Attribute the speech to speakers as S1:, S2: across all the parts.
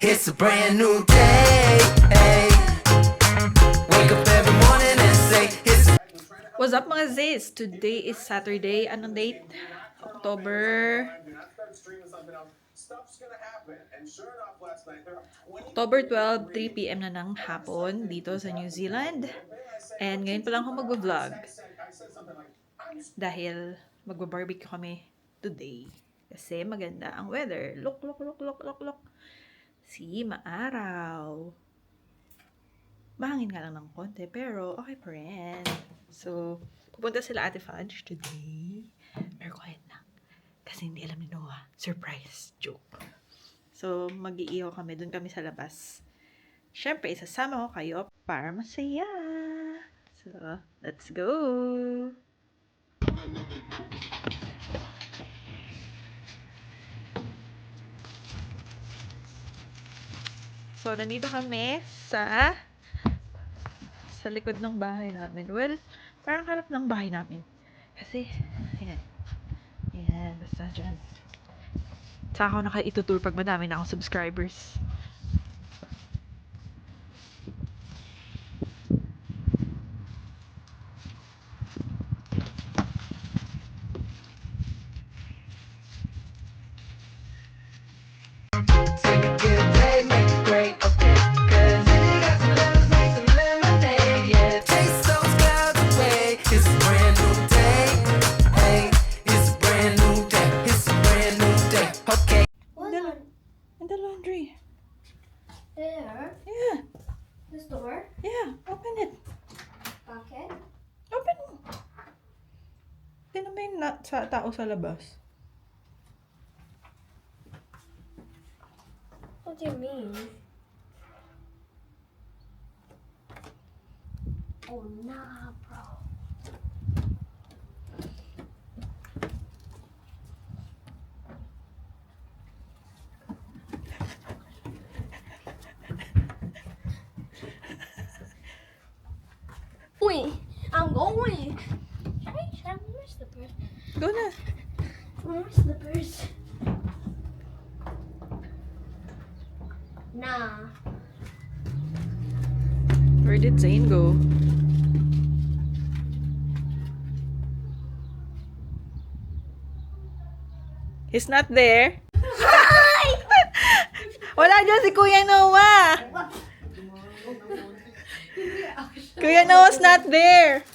S1: It's a brand new day. Hey. Wake up every morning and say it's.
S2: What's up mga Z's? Today is Saturday. Anong date? October 12, 3 p.m. na ng hapon dito sa New Zealand. And ngayon pa lang ako mag-vlog. Dahil magba-barbecue kami today. Kasi maganda ang weather. Look. See, maaraw. Mahangin nga lang ng konti, pero okay pa rin. So, pupunta sila Ate Fudge today. Pero quiet lang. Kasi hindi alam ni Noah. Surprise. Joke. So, mag-iihaw kami. Doon kami sa labas. Siyempre, isasama ko kayo para masaya. So, let's go! So, nandito kami sa likod ng bahay namin. Well, parang harap ng bahay namin. Kasi, ayan. Ayan, basta dyan. Saka ako naka-itutur pag madami na akong subscribers.
S1: Take a good day, make it great, okay? 'Cause if you got some lemons, make some lemonade, yeah. Taste those clouds away. It's a brand new day. Hey, it's a brand new day. It's a brand new day. Okay.
S2: And the laundry.
S3: There?
S2: Yeah.
S3: This door?
S2: Yeah. Open it.
S3: Pocket?
S2: Open mo. Tingnan mo yung tao sa labas.
S3: What do you mean? Oh, nah, bro. Wait, I'm going. Should I wear my slippers?
S2: Go na.
S3: Wear my slippers. Nah.
S2: Where did Zane go? He's not there. Wala dyan si Kuya Noah. Kuya Noah's not there.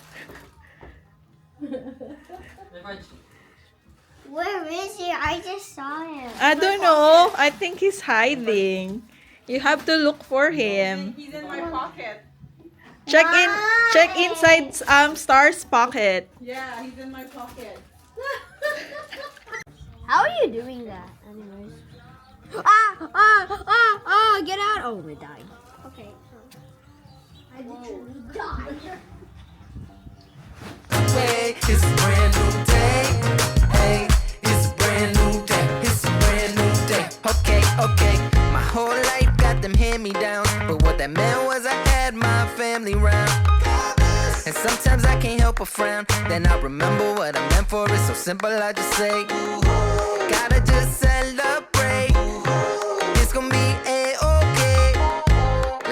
S3: Where is he? I just saw him.
S2: I don't know. I think he's hiding. You have to look for him.
S4: He's in my pocket.
S2: Check inside Star's pocket.
S4: Yeah, he's in my pocket.
S3: How are you doing that, anyways? Get out! Oh, we're dying. Okay. I literally died.
S1: Way. It's a brand new day. Hey, it's a brand new day. It's a brand new day. Okay. My whole life got them hand-me-downs, but what that meant was I had my family round. And sometimes I can't help but frown. Then I remember what I meant for. It's so simple, I just say, gotta just celebrate. It's gonna be a-okay.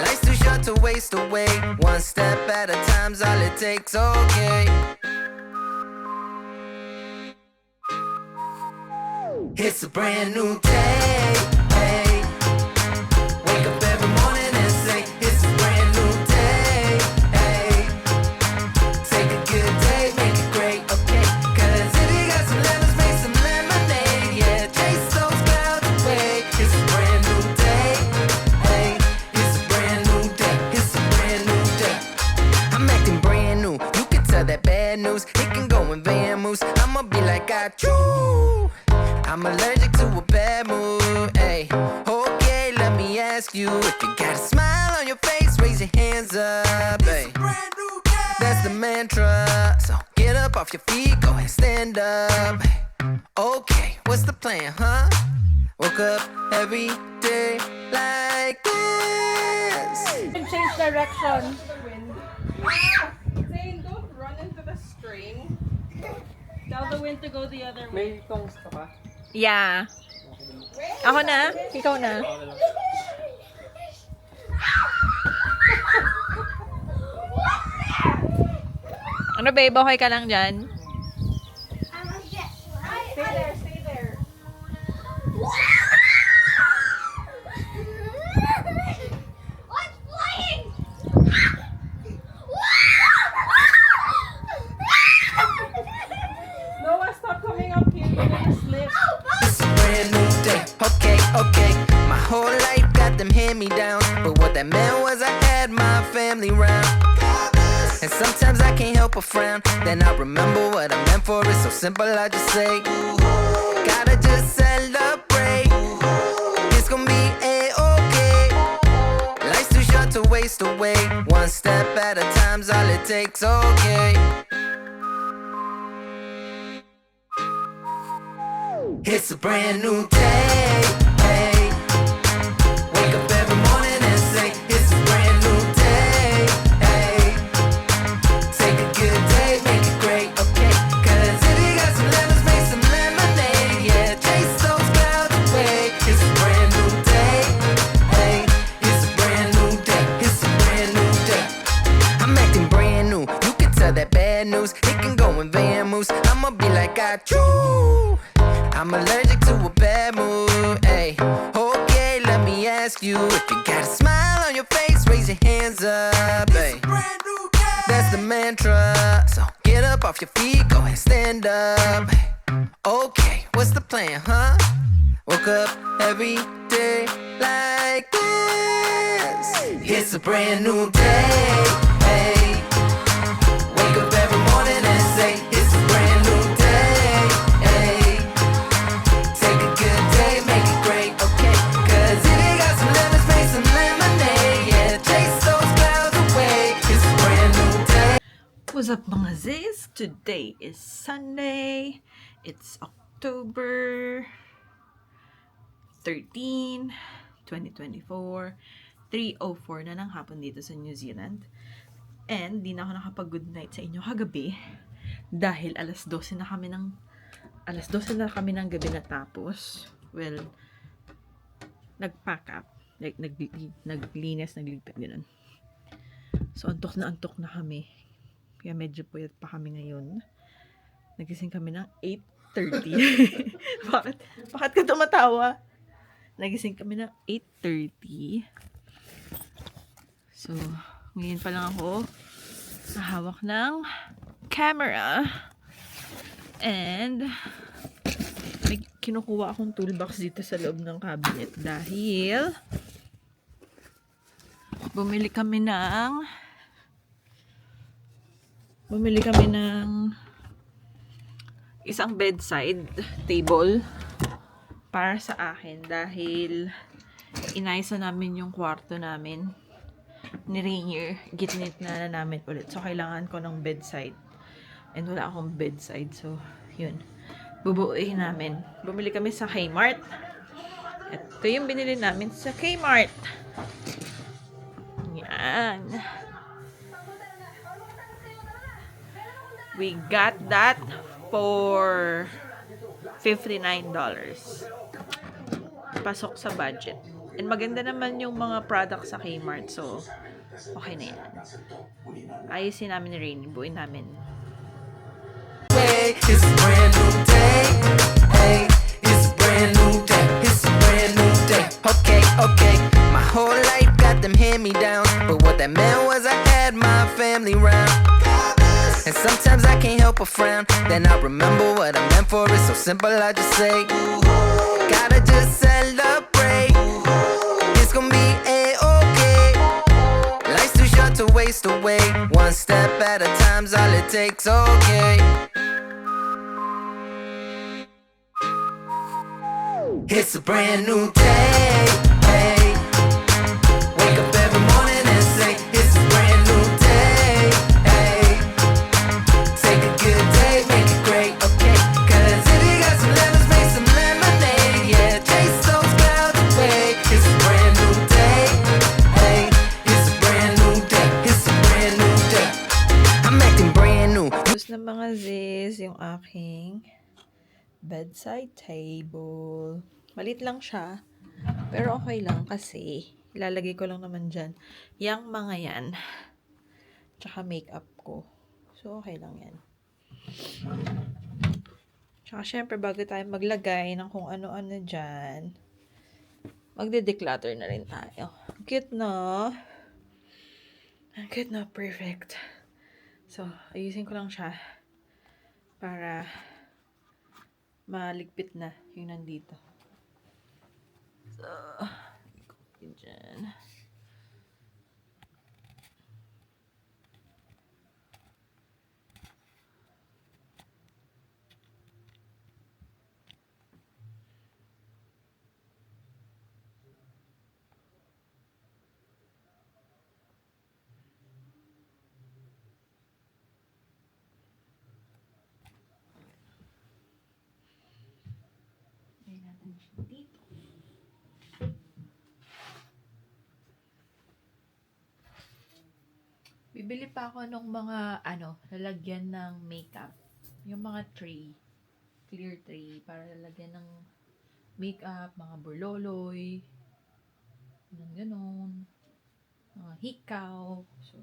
S1: Life's too short to waste away. One step at a time's all it takes, okay. It's a brand new day. Hey. Wake up every morning and say it's a brand new day. Hey. Take a good day, make it great, okay? 'Cause if you got some lemons, make some lemonade, yeah. Chase those clouds away. It's a brand new day. Hey. It's a brand new day. It's a brand new day. I'm acting brand new. You can tell that bad news. It can go in van moves. I'ma be like I chew. I'm allergic to a bad mood. Hey, okay, let me ask you if you got a smile on your face, raise your hands up. Hey, that's the mantra. So get up off your feet, go ahead, stand up. Hey, okay, what's the plan, huh? Woke up every day like this.
S4: Change direction. Zane, don't run into the string. Tell the wind to go the other way.
S2: Yeah. Ako na? Ikaw na? Ano babe, okay ka lang dyan?
S4: Stay there, stay there.
S3: What's flying?
S4: Noah, stop coming up here. You're gonna slip.
S1: It's a brand new day. Okay, okay. My whole life got them hand-me-downs, but what that meant was I had my family round. And sometimes I can't help but frown. Then I remember what I meant for. It's so simple, I just say, gotta just celebrate. It's gonna be a-okay. Life's too short to waste away. One step at a time's all it takes, okay. It's a brand new day. Hey. Wake up every morning and say, it's a brand new day. Hey. Take a good day, make it great, okay? 'Cause if you got some lemons, make some lemonade. Yeah, chase those clouds away. It's a brand new day. Hey. It's a brand new day. It's a brand new day. I'm acting brand new. You can tell that bad news. It can go in van moves. I'ma be like, I chew. I'm allergic to a bad mood, ayy. Okay, let me ask you, if you got a smile on your face, raise your hands up, ayy. That's the mantra, so get up off your feet, go ahead, stand up. Okay, what's the plan, huh? Woke up every day like this. It's a brand new day, ayy. Wake up every morning and say, it's a brand new day, ayy. Take a good day, make it great, okay? 'Cause if you got some lemons, make some lemonade. Yeah, chase those clouds away. It's a brand new day.
S2: What's up mga Z's? Today is Sunday. It's October 13, 2024. 3:04 na ng hapon dito sa New Zealand. And di na ako nakapag-good night sa inyo kagabi dahil alas 12 na kami ng gabi natapos. Well, nag-pack up. Like, naglinis, nagligpit, gano'n. So, antok na kami. Kaya medyo puyat pa kami ngayon. Nagising kami ng 8:30. Bakit ka tumatawa? Nagising kami ng 8:30. So, ngayon pa lang ako nahawak ng camera. And may kinukuha akong toolbox dito sa loob ng cabinet dahil bumili kami ng isang bedside table para sa akin dahil inayos na namin yung kwarto namin ni Rainier. Gitnit na namin ulit. So, kailangan ko ng bedside. And wala akong bedside. So, yun. Bubuuin namin. Bumili kami sa Kmart. Ito yung binili namin sa Kmart. Yan. We got that for $59. Pasok sa budget. And maganda naman yung mga products sa Kmart. So, okay na yan. Ayusin namin ni Rainy. Buuin namin.
S1: It's a brand new day. Hey, it's a brand new day. It's a brand new day. Okay, okay. My whole life got them hand-me-downs, but what that meant was I had my family round. And sometimes I can't help but frown. Then I remember what I meant for. It's so simple, I just say, gotta just celebrate. It's gonna be a-okay. Life's too short to waste away. One step at a time's all it takes, okay. It's a brand new day. Hey. Wake up every morning and say, it's a brand new day. Hey. Take a good day, make it great, okay? 'Cause if you got some lemons, make some lemonade. Yeah, chase those clouds away. It's a brand new day. Hey. It's a brand new day. It's a brand new day. I'm acting brand new.
S2: Tapos na mga Ziz, yung aking bedside table. Malit lang siya, pero okay lang kasi ilalagay ko lang naman dyan yung mga yan, tsaka makeup ko. So, okay lang yan. Tsaka, syempre, bago tayo maglagay ng kung ano-ano dyan, magde-declutter na rin tayo. Cute, no? Cute, no? Perfect. So, ayusin ko lang siya para maligpit na yung nandito. So, yun dyan. Lagyan natin siya dito. Bibili pa ako ng mga, lalagyan ng makeup. Yung mga tray. Clear tray. Para lalagyan ng makeup, mga burloloy. Ganon. Mga hikaw. So,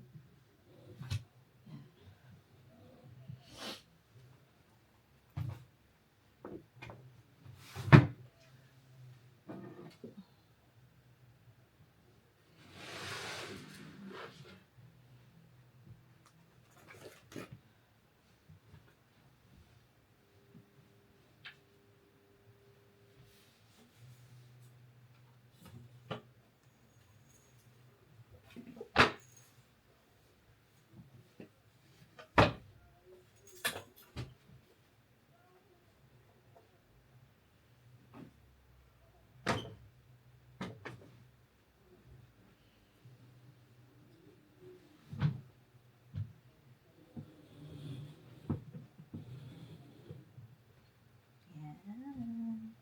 S2: yan. Yan.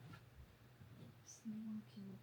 S2: So cute.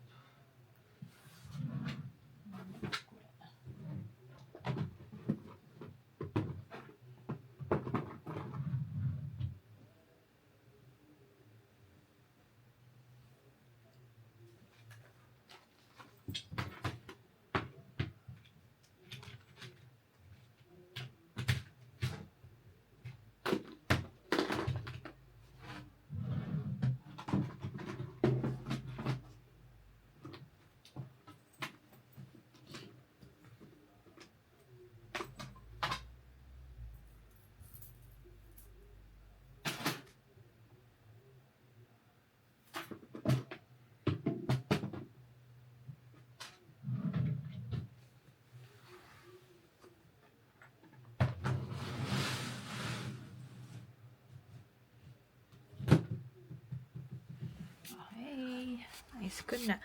S2: Okay. Ayos ko na.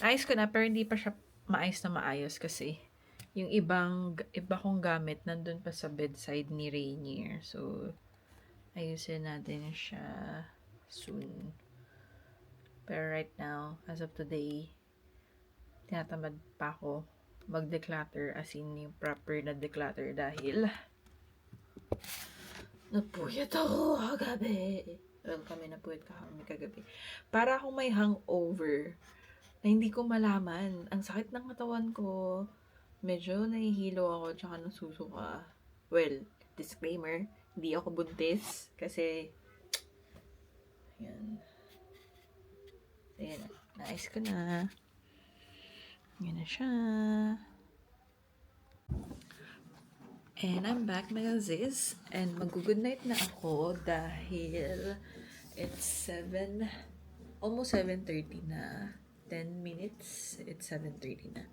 S2: Ayos ko na, pero hindi pa siya maayos na maayos kasi yung iba kong gamit nandun pa sa bedside ni Rainier. So, ayusin natin siya soon. Pero right now, as of today, tinatamad pa ako mag-declutter, as in yung proper na declutter dahil napuyat ako kagabi. Well, kami napuyat kagabi. Para akong may hangover na hindi ko malaman. Ang sakit ng katawan ko. Medyo nahihilo ako tsaka nasusuka. Well, disclaimer, hindi ako buntis kasi yan. Ayan, naayos ko na. Yan na siya. And I'm back na sis. And mag-good night na ako dahil it's almost 7:30 na. 10 minutes, it's 7:30 na.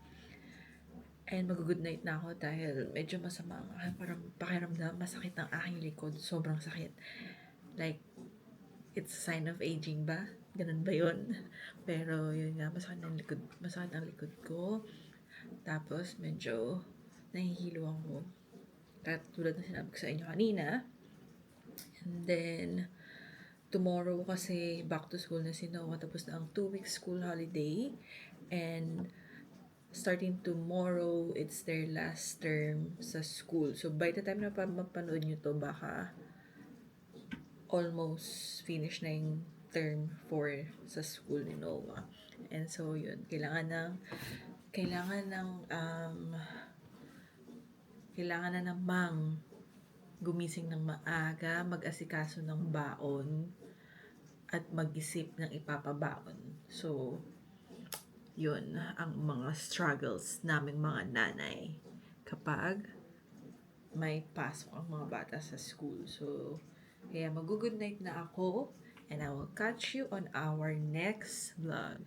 S2: And mag-good night na ako dahil medyo masama ang aking parang pakiramdam. Masakit ang aking likod. Sobrang sakit. Like, it's a sign of aging ba? Ganun ba yun? Pero yun nga, masakit ang likod ko. Tapos medyo nahihilo ako. Tulad na sinabi ko sa inyo kanina. And then, tomorrow kasi back to school na si Noah. Tapos na ang 2 weeks school holiday. And starting tomorrow, it's their last term sa school. So, by the time na mapanood nyo to, baka almost finish na yung term 4 sa school ni Noah. And so, yun. Kailangan na namang gumising ng maaga, mag-asikaso ng baon, at mag-isip ng ipapabaon. So, yun ang mga struggles naming mga nanay kapag may pasok ang mga bata sa school. So, kaya mag-good night na ako, and I will catch you on our next vlog.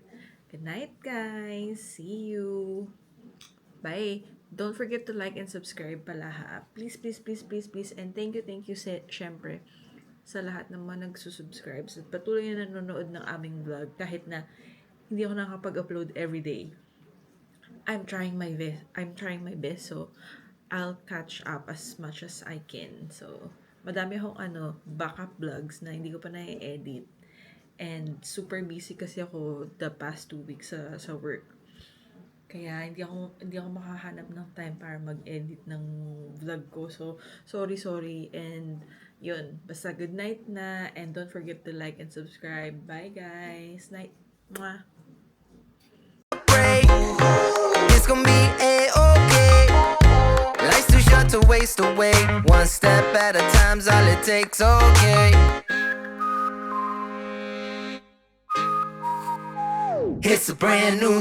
S2: Good night, guys. See you. Bye. Don't forget to like and subscribe pala ha. Please, please, please, please, please. And thank you, syempre, sa lahat ng mga nagsusubscribe at patuloy na nanonood ng aming vlog kahit na hindi ako nakapag-upload everyday. I'm trying my best. So, I'll catch up as much as I can. So, madami akong backup vlogs na hindi ko pa na-edit. And super busy kasi ako the past 2 weeks sa work. Kaya hindi ako makahanap ng time para mag-edit ng vlog ko. So, sorry. And yun, basta good night na, and don't forget to like and subscribe. Bye guys. Night. Mwah.
S1: break. It's gonna be a-okay. Life's too short to waste away. One step at a time's all it takes, okay. It's a brand new